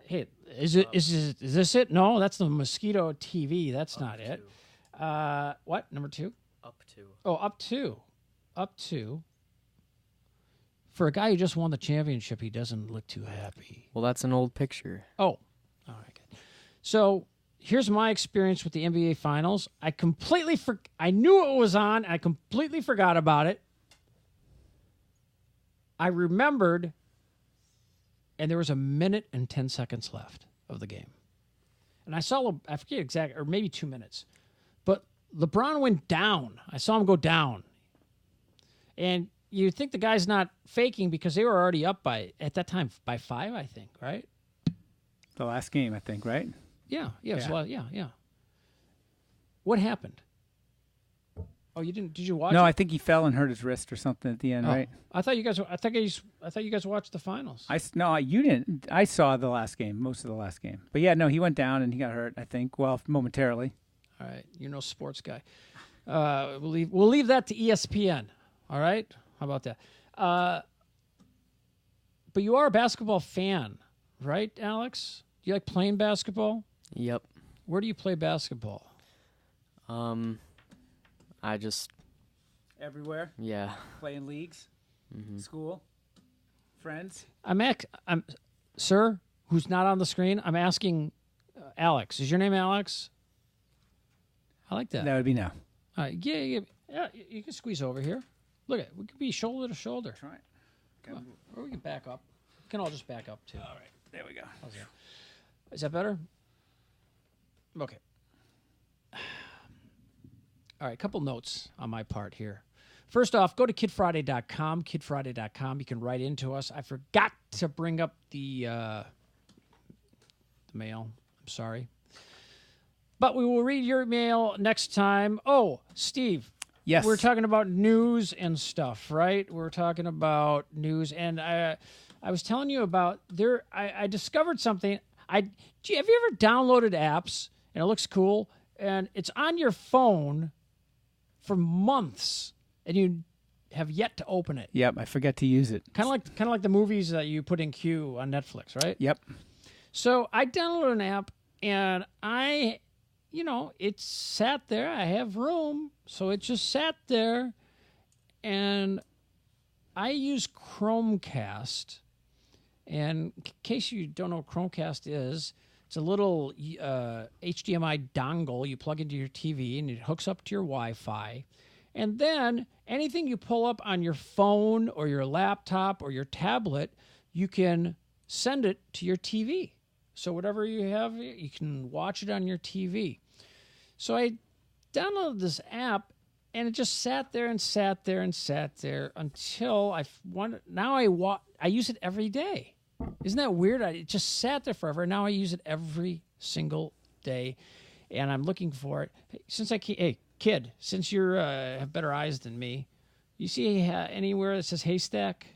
Hey, is this it? No, that's the Mosquito TV. That's not it. What? Number 2? Up to. Oh, up to. For a guy who just won the championship, he doesn't look too happy. Well, that's an old picture. Oh, all right. Good. So here's my experience with the NBA Finals. I knew it was on. I completely forgot about it. I remembered, and there was 1 minute and 10 seconds left of the game. And I forget exactly, or maybe 2 minutes. But LeBron went down. I saw him go down. And you think the guy's not faking because they were already up at that time, by 5, I think, right? The last game, I think, right? Yeah. Yeah. What happened? Oh, you didn't? Did you watch? No, it? I think he fell and hurt his wrist or something at the end, right? I thought you guys watched the finals. You didn't. I saw the last game, most of the last game. But yeah, no, he went down and he got hurt. I think, well, momentarily. All right, you're no sports guy. We'll leave that to ESPN. All right, how about that? But you are a basketball fan, right, Alex? Do you like playing basketball? Yep. Where do you play basketball? I just Everywhere. yeah. Playing leagues, school, friends. Sir, who's not on the screen, I'm asking Alex. Is your name Alex? I like that. That would be no. All right, yeah, you can squeeze over here. Look we could be shoulder to shoulder. Try it. Or we can back up. We can all just back up too. All right, there we go. Is that better? Okay. All right, a couple notes on my part here. First off, go to kidfriday.com, kidfriday.com. You can write into us. I forgot to bring up the mail. I'm sorry. But we will read your mail next time. Oh, Steve. Yes. We're talking about news and stuff, right? We're talking about news. And I was telling you about I discovered something. Have you ever downloaded apps and it looks cool and it's on your phone for months and you have yet to open it? Yep, I forget to use it. Kind of like the movies that you put in queue on Netflix, right? Yep. So I downloaded an app and it sat there. I have room, so it just sat there. And I use Chromecast. And in case you don't know what Chromecast is, it's a little HDMI dongle you plug into your TV, and it hooks up to your Wi-Fi. And then anything you pull up on your phone or your laptop or your tablet, you can send it to your TV. So whatever you have, you can watch it on your TV. So I downloaded this app, and it just sat there and sat there and sat there until I use it every day. Isn't that weird? It just sat there forever. Now I use it every single day, and I'm looking for it. Hey, kid, since you have better eyes than me, you see anywhere that says Haystack?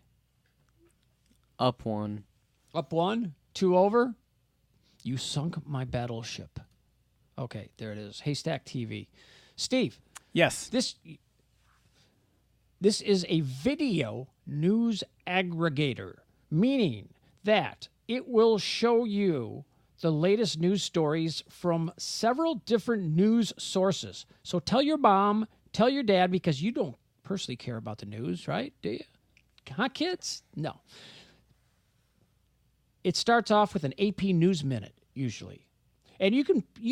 Up one. Up one, two over. You sunk my battleship. Okay, there it is. Haystack TV. Steve. Yes. This is a video news aggregator, meaning that it will show you the latest news stories from several different news sources. So tell your mom, tell your dad, because you don't personally care about the news, right? Do you? Huh, kids? No. It starts off with an AP News Minute, usually. And you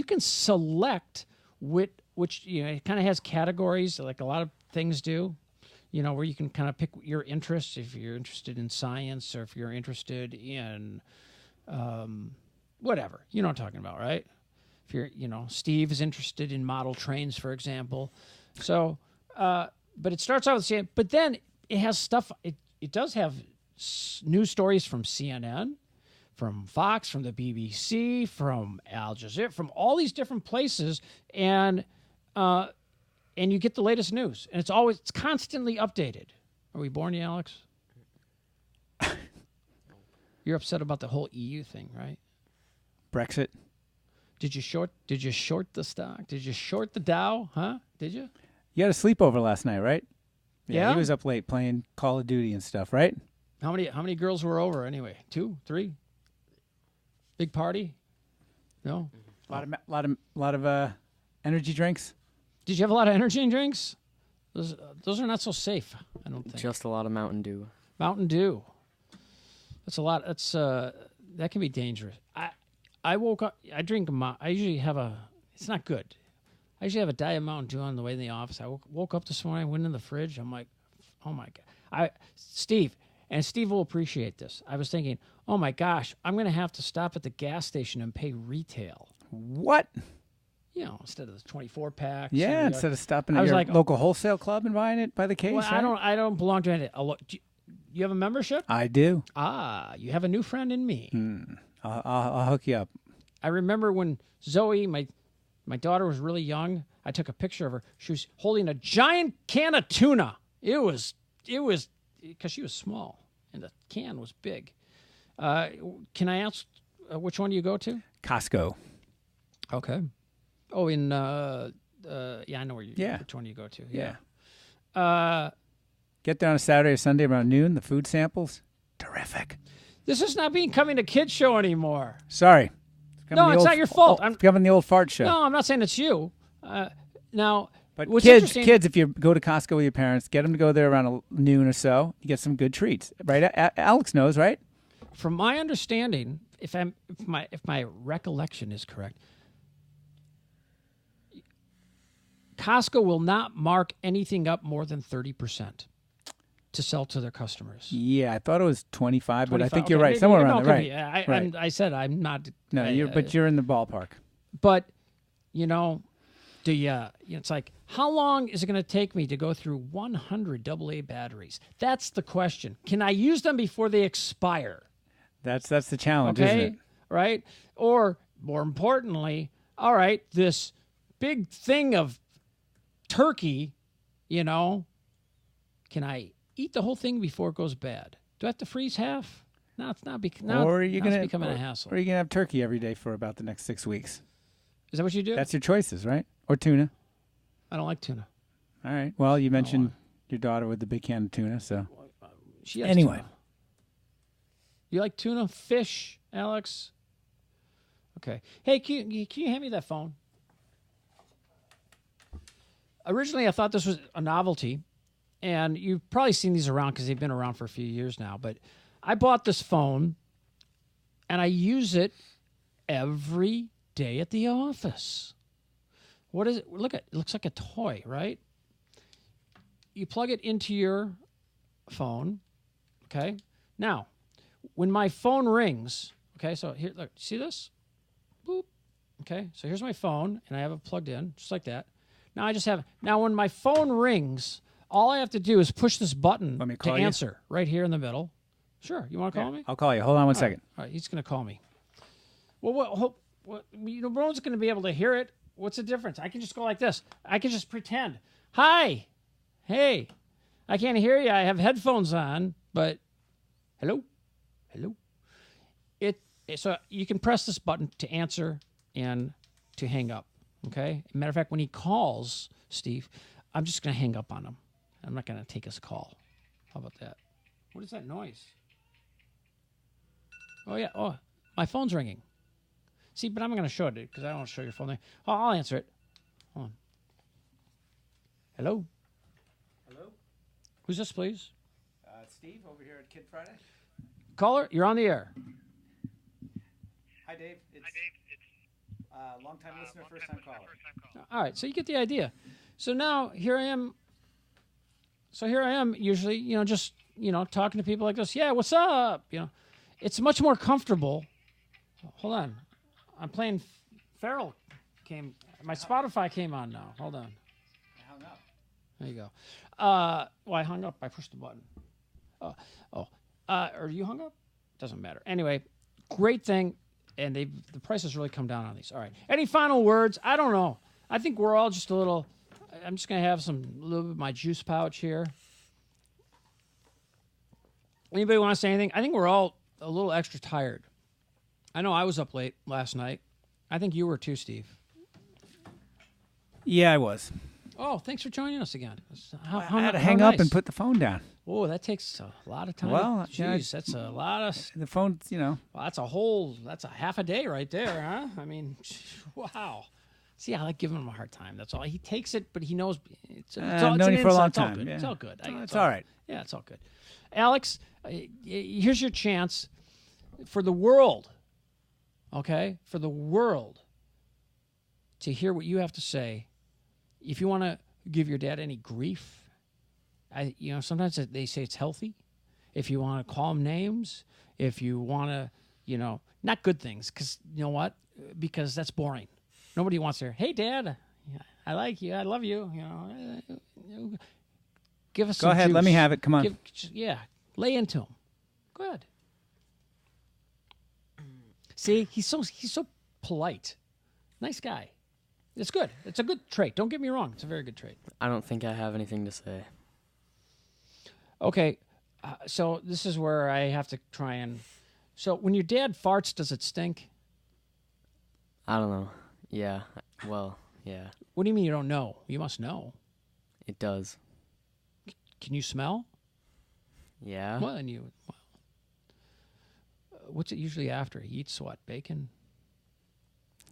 can select which it kind of has categories like a lot of things do, where you can kind of pick your interests, if you're interested in science or if you're interested in whatever. You know what I'm talking about, right? If you're, Steve is interested in model trains, for example. So, but it starts out with CNN, but then it has stuff, it does have news stories from CNN, from Fox, from the BBC, from Al Jazeera, from all these different places, and you get the latest news, and it's constantly updated. Are we born yet, Alex? You're upset about the whole EU thing, right? Brexit. Did you short the stock? Did you short the Dow? Huh? Did you? You had a sleepover last night, right? Yeah. He was up late playing Call of Duty and stuff, right? How many girls were over anyway? 2, 3? Big party? No. A lot of energy drinks. Did you have a lot of energy drinks? Those are not so safe, I don't think. Just a lot of Mountain Dew. Mountain Dew. That's a lot. That's that can be dangerous. I woke up. I drink. I usually have it's not good. I usually have a Diet Mountain Dew on the way in the office. I woke up this morning, went in the fridge. I'm like, oh my God. Steve will appreciate this. I was thinking, oh my gosh, I'm going to have to stop at the gas station and pay retail. What? Instead of the 24 packs. Yeah, instead of stopping at your local wholesale club and buying it by the case. Well, right? I don't belong to any. You have a membership? I do. You have a new friend in me. I'll hook you up. I remember when Zoe, my daughter, was really young. I took a picture of her. She was holding a giant can of tuna. It was because she was small and the can was big. Can I ask which one do you go to? Costco. Okay. Oh, I know where you. Yeah. Which one do you go to? Yeah. Get there on a Saturday or Sunday around noon. The food samples, terrific. This is not coming to kids show anymore. Sorry. No, it's not your fault. I'm coming the old fart show. No, I'm not saying it's you. Now, but what's kids, if you go to Costco with your parents, get them to go there around noon or so. You get some good treats, right? Alex knows, right? From my understanding, if my recollection is correct, Costco will not mark anything up more than 30% to sell to their customers. Yeah, I thought it was 25, but I think you're okay, right. maybe, Somewhere around there, right? Right. I said I'm not. No, you're in the ballpark. But, it's like, how long is it going to take me to go through 100 AA batteries? That's the question. Can I use them before they expire? That's the challenge, okay? isn't it? Right? Or, more importantly, all right, this big thing of turkey, can I eat the whole thing before it goes bad? Do I have to freeze half? No, it's not. It's becoming a hassle. Or you can have turkey every day for about the next 6 weeks. Is that what you do? That's your choices, right? Or tuna. I don't like tuna. All right. Well, you mentioned your daughter with the big can of tuna, so. She likes anyway. Tuna. You like tuna? Fish, Alex? Okay. Hey, can you hand me that phone? Originally, I thought this was a novelty, and you've probably seen these around because they've been around for a few years now, but I bought this phone, and I use it every day at the office. What is it? Look at it. Looks like a toy, right? You plug it into your phone, okay? Now, when my phone rings, Okay, so here, look, see this? Boop. Okay, so here's my phone, and I have it plugged in, just like that. Now I just have, now when my phone rings, all I have to do is push this button Want me to to call you? answer right here in the middle. Sure, you want to call me? I'll call you. Hold on one second. All right, he's going to call me. Well, no one's going to be able to hear it. What's the difference? I can just go like this. I can just pretend. Hi. Hey. I can't hear you. I have headphones on, but hello? Hello? So you can press this button to answer and to hang up, okay? Matter of fact, when he calls, Steve, I'm just going to hang up on him. I'm not going to take his call. How about that? What is that noise? Oh, yeah. Oh, my phone's ringing. See, but I'm not going to show it because I don't want to show your phone there. Oh, I'll answer it. Hold on. Hello? Hello? Who's this, please? Steve over here at Kid Friday. Caller, you're on the air. Hi, Dave. It's long-time listener, first-time caller. All right, so you get the idea. So now here I am. So here I am, usually, just talking to people like this. Yeah, what's up? It's much more comfortable. Hold on, I'm playing. Farrell came. My Spotify came on now. Hold on. I hung up. There you go. Well, I hung up. I pushed the button. Or you hung up? Doesn't matter. Anyway, great thing. And the prices really come down on these. All right. Any final words? I don't know. I think we're all just a little. I'm just going to have a little bit of my juice pouch here. Anybody want to say anything? I think we're all a little extra tired. I know I was up late last night. I think you were too, Steve. Yeah, I was. Oh, thanks for joining us again. I had to hang up and put the phone down. Oh, that takes a lot of time. Well, jeez, that's a lot of. The phone, Well, that's a half a day right there, huh? I mean, wow. See, I like giving him a hard time. That's all. He takes it, but he knows it's I've known you for a long time. Good. Yeah. It's all good. It's all right. Yeah, it's all good. Alex, here's your chance for the world, okay? For the world to hear what you have to say. If you want to give your dad any grief, sometimes they say it's healthy. If you want to call him names, if you want to, not good things, because you know what? Because that's boring. Nobody wants to hear, hey, Dad, I like you. I love you. Give us some Go ahead. juice. Let me have it. Come on. Lay into him. Go ahead. See, he's so polite. Nice guy. It's good. It's a good trait. Don't get me wrong. It's a very good trait. I don't think I have anything to say. Okay, so this is where I have to try and... So when your dad farts, does it stink? I don't know. Yeah. Well, yeah. What do you mean you don't know? You must know. It does. Can you smell? Yeah. Well, then you... what's it usually after? He eats what? Bacon?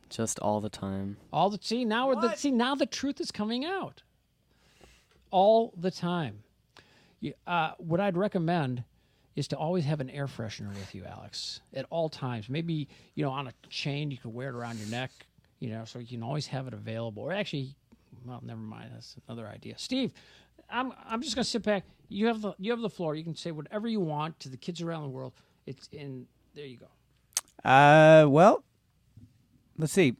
Just all the time. See now the truth is coming out. All the time. What I'd recommend is to always have an air freshener with you, Alex, at all times. Maybe on a chain you could wear it around your neck, so you can always have it available. Or actually, well, never mind. That's another idea. Steve, I'm just gonna sit back. You have the floor. You can say whatever you want to the kids around the world. There you go. Well. Let's see.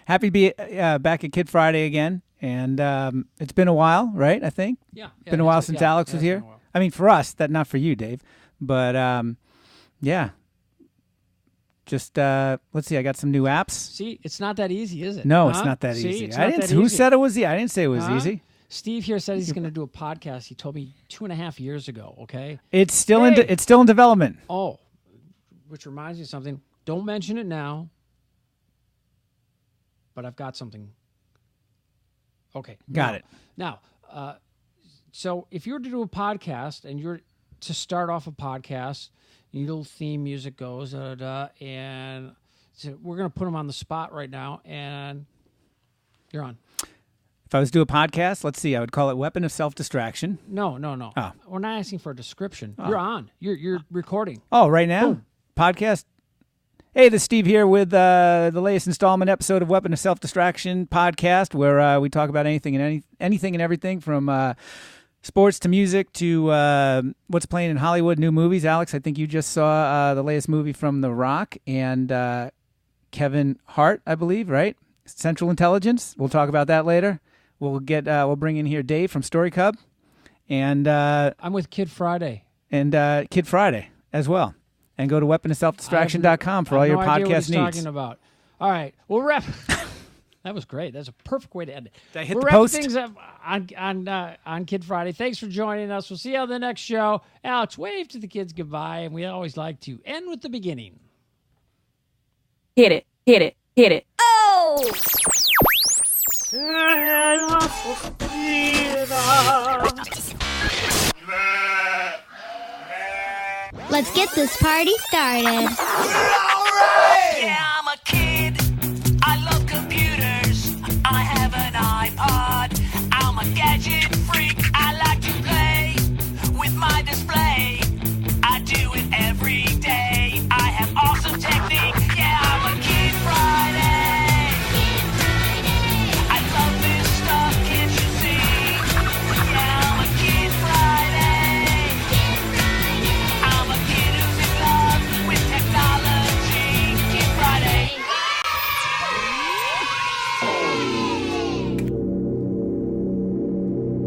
Happy to be back at Kid Friday again, and it's been a while, right? I think. Yeah. Been a while since Alex was here. I mean, for us, not for you, Dave. But yeah. Just let's see. I got some new apps. See, it's not that easy, is it? No, Huh? it's not that See, easy. it's not that Who easy. said it was easy? I didn't say it was easy. Steve here said he's going to do a podcast. He told me 2.5 years ago. Okay. It's still in development. Oh, which reminds me of something. Don't mention it now, but I've got something. Okay. Got it. Now, so if you were to do a podcast and you're to start off a podcast, your little theme music goes, and so we're going to put them on the spot right now, and you're on. If I was to do a podcast, let's see, I would call it Weapon of Self-Distraction. No. Oh. We're not asking for a description. You're on. You're recording. Oh, right now? Boom. Podcast. Hey, this is Steve here with the latest installment episode of Weapon of Self-Distraction podcast, where we talk about anything and everything from sports to music to what's playing in Hollywood, new movies. Alex, I think you just saw the latest movie from The Rock and Kevin Hart, I believe, right? Central Intelligence. We'll talk about that later. We'll bring in here Dave from Story Cub, and I'm with Kid Friday. And Kid Friday as well. And go to weaponofselfdistraction.com for all your I have no idea what podcast he's needs. talking about. All right, we'll wrap. That was great. That's a perfect way to end it. Did I hit we'll the wrap post? things up on Kid Friday. Thanks for joining us. We'll see you on the next show. Alex, wave to the kids goodbye, and we always like to end with the beginning. Hit it, hit it, hit it. Oh! Let's get this party started. Yeah, I'm